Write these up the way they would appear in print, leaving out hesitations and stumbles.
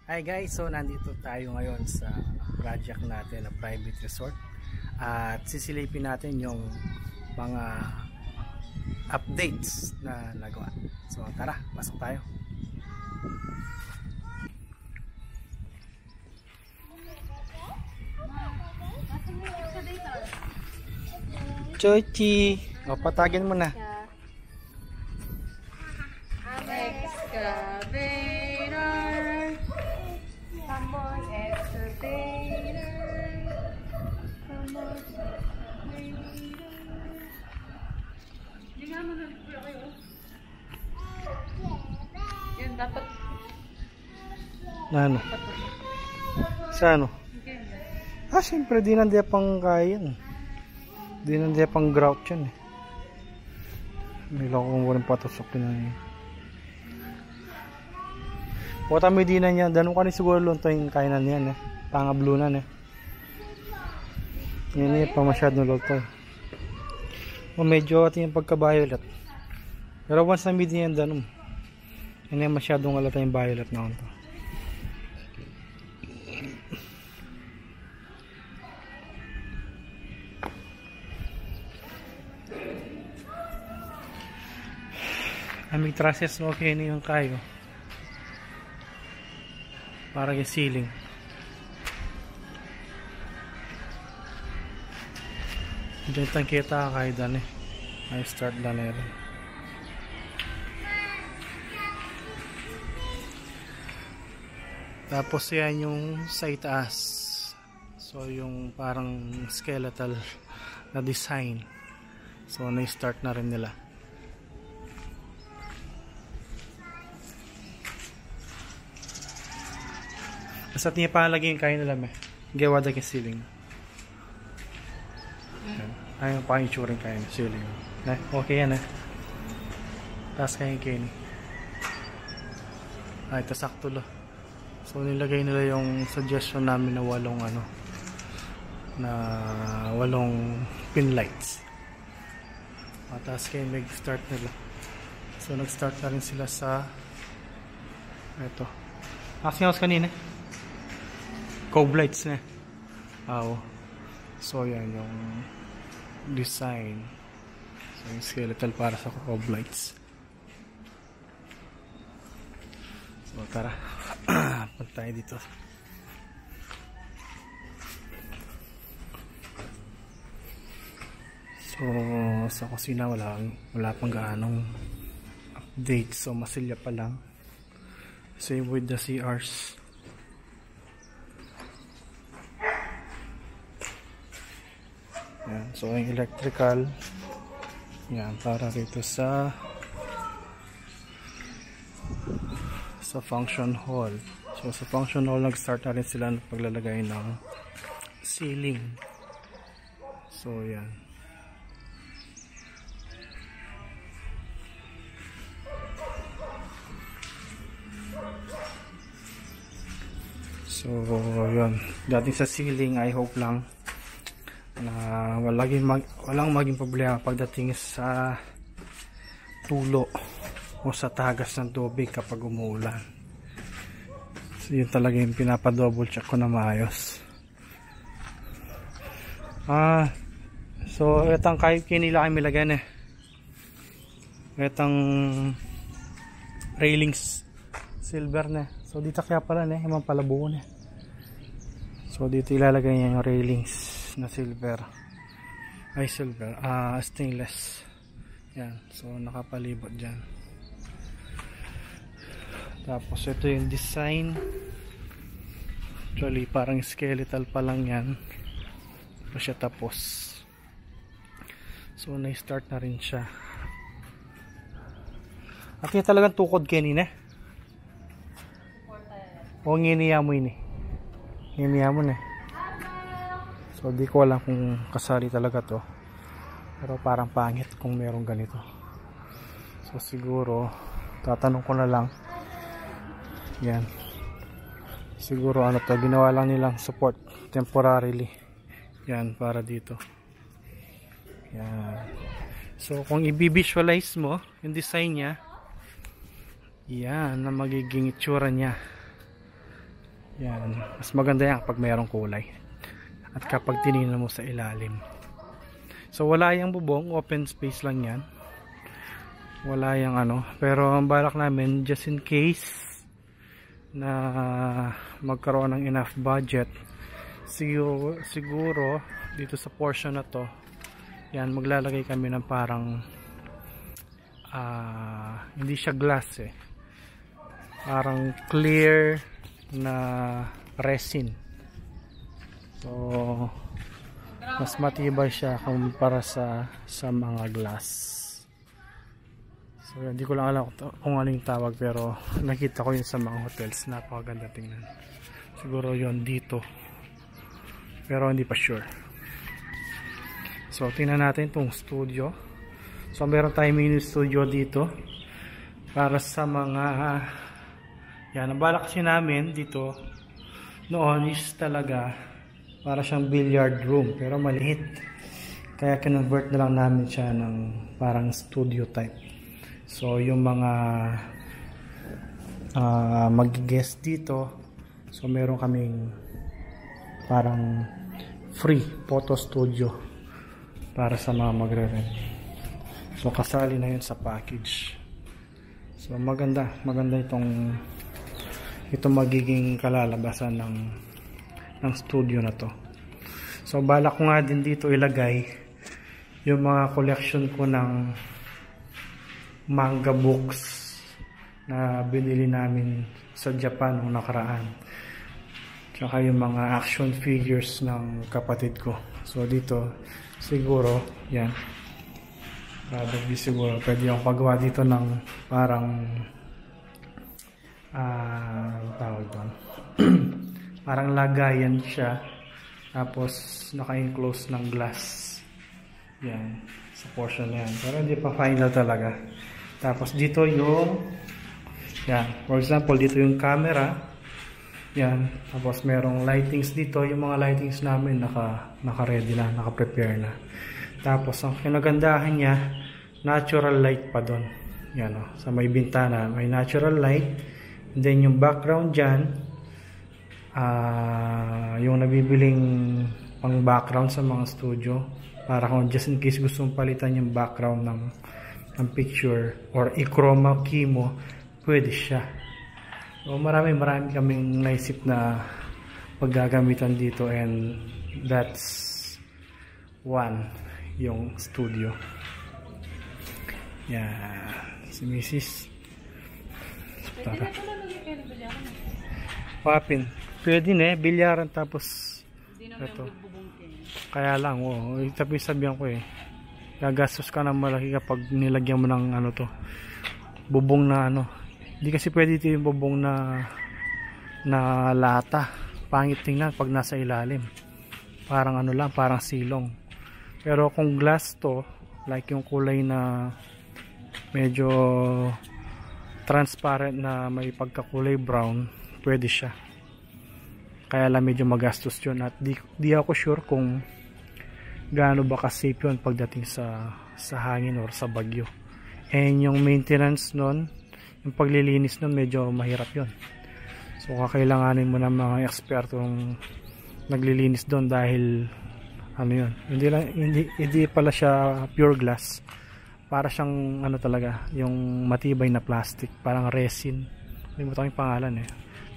Hi guys, so nandito tayo ngayon sa project natin na private resort at sisilipin natin yung mga updates na nagawa. So tara, pasok tayo. Chochi, o patagin mo na. Yun dapat Na ano? Sa ano? Siyempre di nandiya pang kayan. Di nandiya pang grout yan eh. May loko kong walang patusok din na yun. Wata may di na niya. Danong ka ni siguro lunto yung kainan yan eh. Pangablunan eh. Yan eh, pa masyadong lunto eh. O medyo ating yung pagka-violet. Pero once na mid yan danong. Yan eh, masyadong alata yung violet na ito. Aming trusses okay na yung kayo. Para yung ceiling. Diyan tayong kita kayo dan eh. Ay start na na rin. Tapos yan yung sa itaas. So yung parang skeletal na design. So na-start na rin nila. Basta niya palagi yung kain nila may. Gawa da yung ceiling. Ayun pa yung itsura yung kain ceiling. Okay yan eh. Tapos kain kain. Ito sakto lang. So nilagay nila yung suggestion namin na walong pin lights. Tapos kayo nag-start nila. So nag-start na rin sila sa ito. Asking house kanina. Cove lights na. So yan yung design. So yung skeletal para sa cove lights. So tara. Punta tayo dito. So sa kusina wala pang gaanong update. So masilya pa lang. Same with the CRs. Yan. So yung electrical yan para dito sa function hall. So sa function hall nag-start na rin sila ng paglalagay ng ceiling. So yan. So yun. Dating sa ceiling, I hope lang na walang maging problema pagdating sa tulo o sa tagas ng tubig kapag umuulan. So yun talaga yung pinapa-double check ko na maayos. So itang kahit kinila kami lagyan eh. Itang railings silver na. So dito kaya pala na yung palabuo na. So dito ilalagay niya yung railings na silver. Stainless. Yan. So nakapalibot dyan. Tapos ito yung design. Actually parang skeletal pa lang yan. Pa siya tapos. So na-start na rin siya. At yung talagang tukod kanina. O nginiya mo yun eh. Nginiya mo na. So di ko alam kung kasali talaga to. Pero parang pangit kung merong ganito. So siguro tatanong ko na lang. Yan. Siguro ginawa lang nilang support temporarily. Yan para dito. Yan. So kung i-visualize mo yung design niya, yan na magiging itsura niya. Yan, mas maganda yan pag mayroong kulay at kapag tinignan mo sa ilalim. So wala yung bubong, open space lang yan, wala yung ano, pero ang balak namin just in case na magkaroon ng enough budget, siguro dito sa portion na to, yan, maglalagay kami ng parang hindi siya glass eh, parang clear na resin. So mas matibay siya kumpara sa mga glass. So hindi ko lang alam kung ano yung tawag, pero nakita ko yun sa mga hotels, napakaganda tingnan. Siguro yun dito, pero hindi pa sure. So tingnan natin itong studio. So meron tayong mini studio dito para sa mga yan, ang balak kasi namin dito noon is talaga para siyang billiard room, pero maliit, kaya kinonvert na lang namin siya ng parang studio type. So yung mga mag-guest dito, so meron kaming parang free photo studio para sa mga magre-rent. So kasali na yun sa package. So maganda itong magiging kalalabasan ng studio na to. So balak ko nga din dito ilagay yung mga collection ko ng manga books na binili namin sa Japan nung nakaraan, tsaka yung mga action figures ng kapatid ko. So dito siguro yan, probably siguro pwede yung pagawa dito ng parang tawag doon parang lagayan siya, tapos naka-enclose ng glass yan sa portion na yan, pero hindi pa final talaga. Tapos dito yung yan, for example dito yung camera yan, tapos merong lightings dito, yung mga lightings namin naka-ready na, naka-prepare na. Tapos ang kinagandahan niya, natural light pa doon yan, sa may bintana may natural light. And then yung background dyan, yung nabibiling pang background sa mga studio, para kung just in case gusto mong palitan yung background ng picture or i-chroma key mo, pwede siya. So marami kaming naisip na paggagamitan dito, and that's one, yung studio. Yeah, si Mrs. Tara. Papin. Pwede na bilyaran tapos ito. Kaya lang, sabihan ko gagastos ka ng malaki kapag nilagyan mo ng ano to, bubong na ano. Hindi kasi pwede ito yung bubong na lata. Pangit tingnan pag nasa ilalim. Parang ano lang, parang silong. Pero kung glass to, like yung kulay na medyo transparent na may pagkakulay brown, pwede siya. Kaya lang medyo magastos yun, at di ako sure kung gaano ba ka-safe yun pagdating sa hangin or sa bagyo. And yung maintenance nun, yung paglilinis nun, medyo mahirap yun. So kakailanganin mo ng mga ekspertong naglilinis doon, dahil ano yun, hindi pala siya pure glass, para siyang ano talaga, yung matibay na plastic, parang resin, hindi mo yung pangalan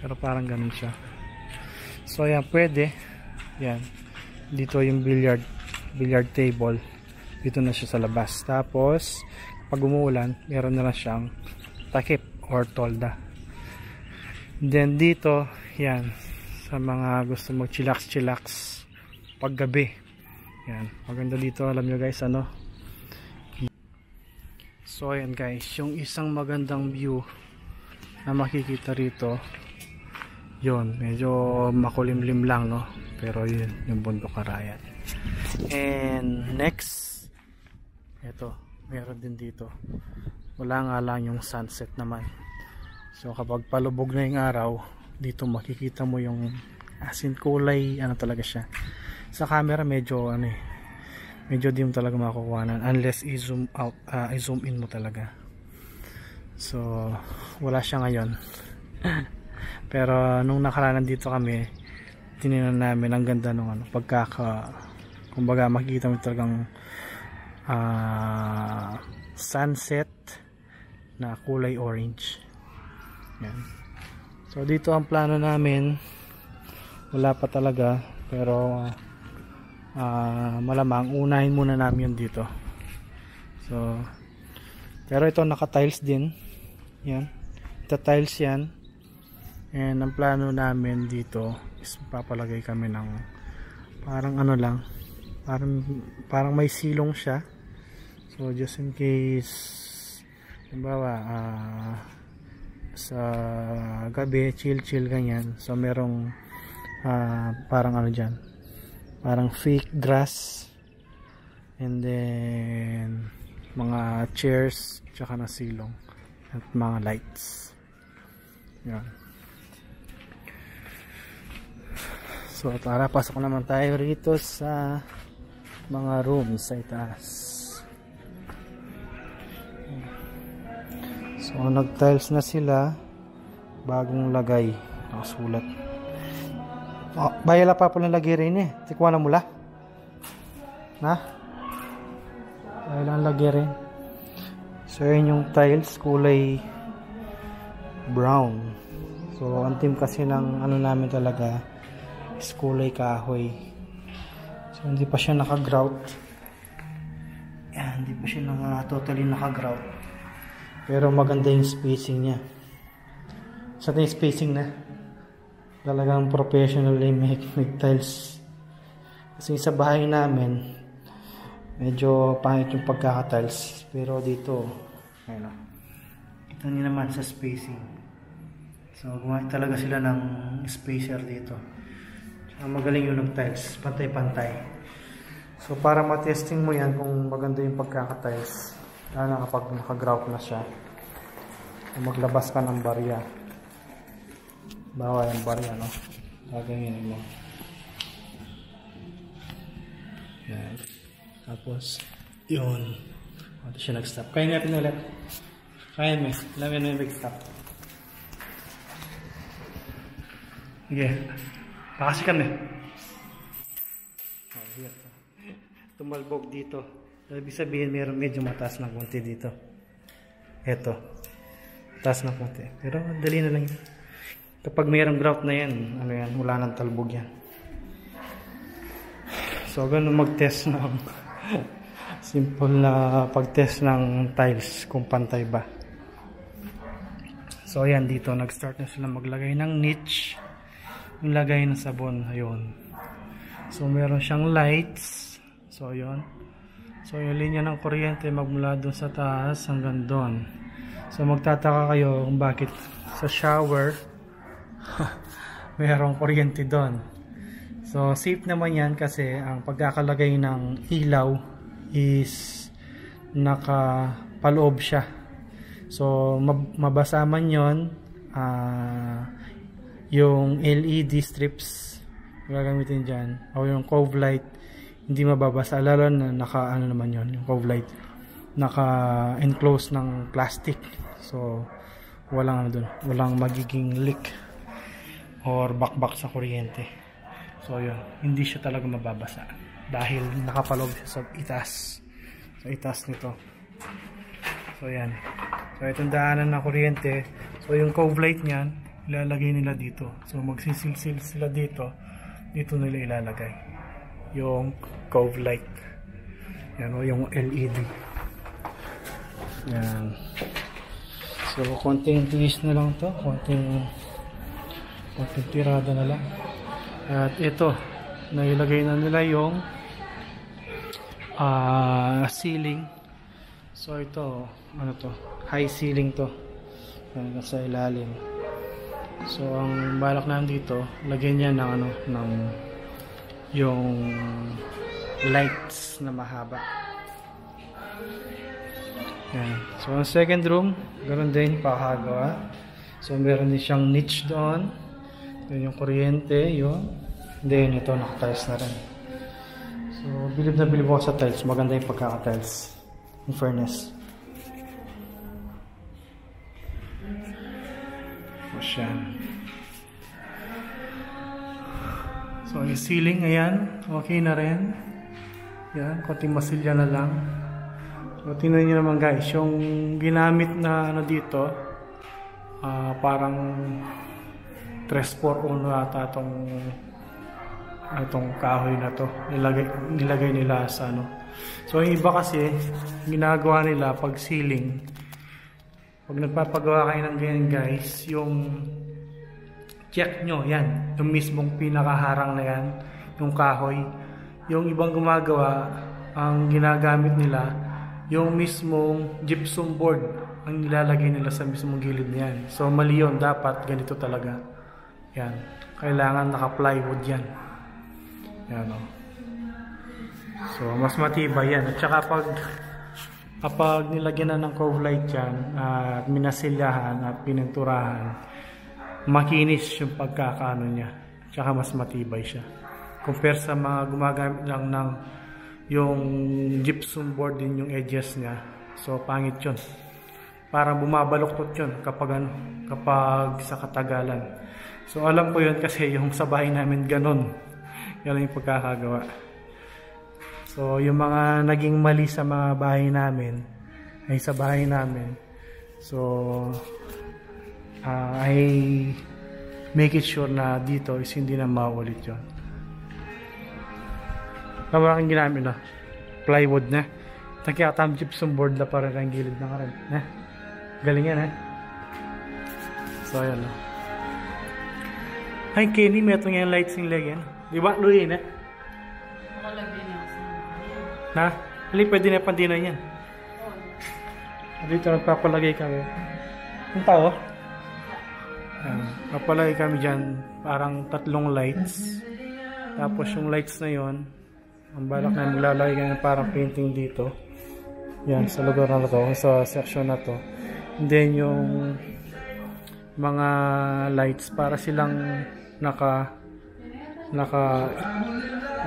pero parang ganun siya. So yan, pwede yan. Dito yung billiard table, dito na siya sa labas. Tapos pag umuulan, meron na lang siyang takip or tolda. Then dito, yan, sa mga gusto mag chillax pag gabi, yan, maganda dito. Alam nyo guys, ano, so ayan guys, yung isang magandang view na makikita rito, yun, medyo makulimlim lang, no, pero yun yung bundok Arayat. And next, eto, meron din dito, wala nga lang yung sunset naman. So kapag palubog na yung araw, dito makikita mo yung asin kulay, ano talaga siya. Sa camera medyo ano medyo di mo talaga makukuhanan unless i-zoom out, i-zoom in mo talaga. So wala siya ngayon. Pero nung nakaraan dito kami, tinignan namin ang ganda nung ano, kumbaga makikita mo talagang sunset na kulay orange. Yan. So dito ang plano namin, wala pa talaga, pero malamang unahin muna namin yun dito. So pero ito naka-tiles din. Yan. Ito tiles yan. And ang plano namin dito is papalagay kami ng parang ano lang, parang may silong siya. So just in case halimbawa sa gabi chill ganyan, so merong parang ano dyan, parang fake grass, and then mga chairs tsaka na silong at mga lights. Yan. So tara, pasok naman tayo rito sa mga rooms sa itaas. So nag-tiles na sila, bagong lagay, nakasulat. Bayala pa pala lagay rin eh. Tikwa na mula. Na? Bayala lagay rin. So yun yung tiles, kulay brown. So ang team kasi ng ano namin talaga is kulay kahoy. So hindi pa siya naka-grout. Yan, hindi pa siya totally naka-grout. Pero maganda yung spacing niya. Sa yung spacing na talagang professionally make tiles. Kasi sa bahay namin medyo pangit yung pagkaka-tiles, pero dito ayun, kita niyo naman sa spacing. So gumawa talaga sila ng spacer dito. Magaling yung ng-tiles, pantay-pantay. So para matesting mo yan kung maganda yung pagkaka-tiles, lalo na kapag naka-grout na siya, maglabas ka ng barya. Bawal ang barya, no? Gagawin mo. Yan. Tapos yun, ito siya nag-stop. Kaya natin ulit. Kaya mo, alam mo yung nag-stop. Sige, pakasi kami. Oh, here. Tumalbog dito. Ibig sabihin meron medyo mataas ng konti dito. Eto, mataas ng konti, pero dali na lang yun. Kapag mayroong grout na yan, ano yan, wala nang talbog yan. So ganun mag-test ng simple na pag-test ng tiles kung pantay ba. So ayan, dito nag-start na sila maglagay ng niche, yung lagay ng sabon. Ayun, so meron siyang lights. So ayun, so yung linya ng kuryente magmula doon sa taas hanggang doon. So magtataka kayo kung bakit sa shower mayroong kuryente doon. So safe naman yan kasi ang pagkakalagay ng ilaw is nakapaloob siya. So mabasa man yon, yung LED strips gagamitin dyan o yung cove light, hindi mababasa, lalo na ano naman yon, yung cove light naka enclose ng plastic. So walang ano dun, walang magiging leak or bakbak sa kuryente. So yun, hindi siya talaga mababasa dahil nakapaloob siya sa itaas, sa itaas nito. So yan, so itong daanan na kuryente. So yung cove light niyan ilalagay nila dito. So magsisilsil sila dito, dito nila ilalagay yung cove light. Yan o, yung LED. Yan. So konting twist na lang to, konting tirada na lang. At ito, nailagay na nila yung ceiling. So ito, ano to, high ceiling to, nasa ilalim. So ang balak namin dito, lagyan niya ng ano, ng yung lights na mahaba. Yan. So ang second room, ganoon din pakagawa. So meron din siyang niche doon. Yun yung kuryente, yun. Then ito, naka-tiles na rin. So bilib na bilib ako sa tiles. Maganda yung pagkaka-tiles, in fairness. So siya. So yung ceiling, ayan, okay na rin. Yan, konting masilya na lang. So tingnan nyo naman guys, yung ginamit na ano dito, parang 3-4-1 ata itong kahoy na to. Nilagay nila sa ano. So yung iba kasi, ginagawa nila pag ceiling, pag nagpapagawa kayo ng ganyan guys, yung check nyo, yan, yung mismong pinakaharang na yan, yung kahoy. Yung ibang gumagawa, ang ginagamit nila, yung mismong gypsum board, ang nilalagay nila sa mismong gilid niyan. So mali yun, dapat ganito talaga. Yan, kailangan naka-plywood yan. Yan o. So mas matibay yan. At saka kapag nilagyan na ng cove light yan, at minasilyahan at pininturahan, makinis yung pagkakaano niya. Tsaka mas matibay siya. Compare sa mga gumagamit lang ng yung gypsum board din yung edges niya. So pangit yun. Parang bumabaluktot yun kapag sa katagalan. So alam ko yun kasi yung sa bahay namin ganun. Yan yung pagkakagawa. So yung mga naging mali sa mga bahay namin ay sa bahay namin. So I make it sure na dito is hindi na maulit yun. Tama aking ginamit na plywood na. Nagkakatam gypsum board na para ng gilid na karan. Galing yan So ayan na. Ay Kenny, may itong yung lights yung lagyan. Di ba? Luwi na? Nakalagay na kasi. Na? Hali, pwede na pandinan yan. Dito nagpapalagay kami. Yung tao? Papalagay kami dyan. Parang 3 lights. Tapos yung lights na yon, ang balak na maglalagay kami parang painting dito. Yan, sa lugar na to. Sa section na to. And then yung mga lights para silang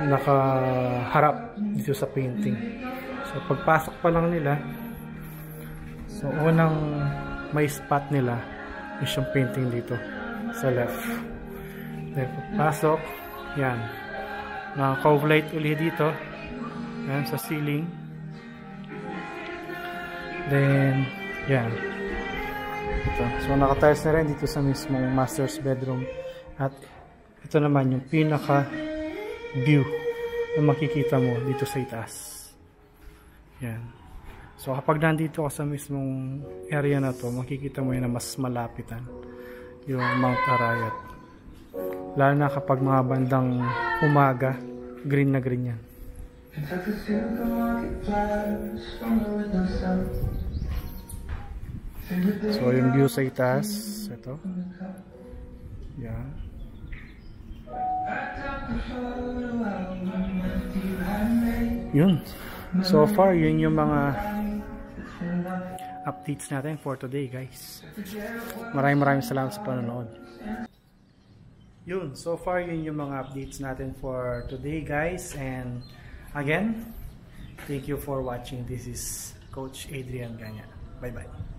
nakaharap dito sa painting. So pagpasok pa lang nila, so unang may spot nila is yung painting dito sa left. Then pagpasok, yan, na cove light ulit dito, yan sa ceiling. Then yan ito. So nakatiles na rin dito sa mismong master's bedroom. At ito naman yung pinaka view na makikita mo dito sa itaas. Yan. So kapag nandito ka sa mismong area na to, makikita mo yun na mas malapitan yung Mount Arayat. Lalo na kapag mga bandang umaga, green na green yan. So yung view sa itaas, ito. Yan. Yun. So far, yun yung mga updates natin for today, guys. Maraming salamat sa panonood. Yun. So far, yun yung mga updates natin for today, guys. And again, thank you for watching. This is Coach Adrian Ganya. Bye-bye.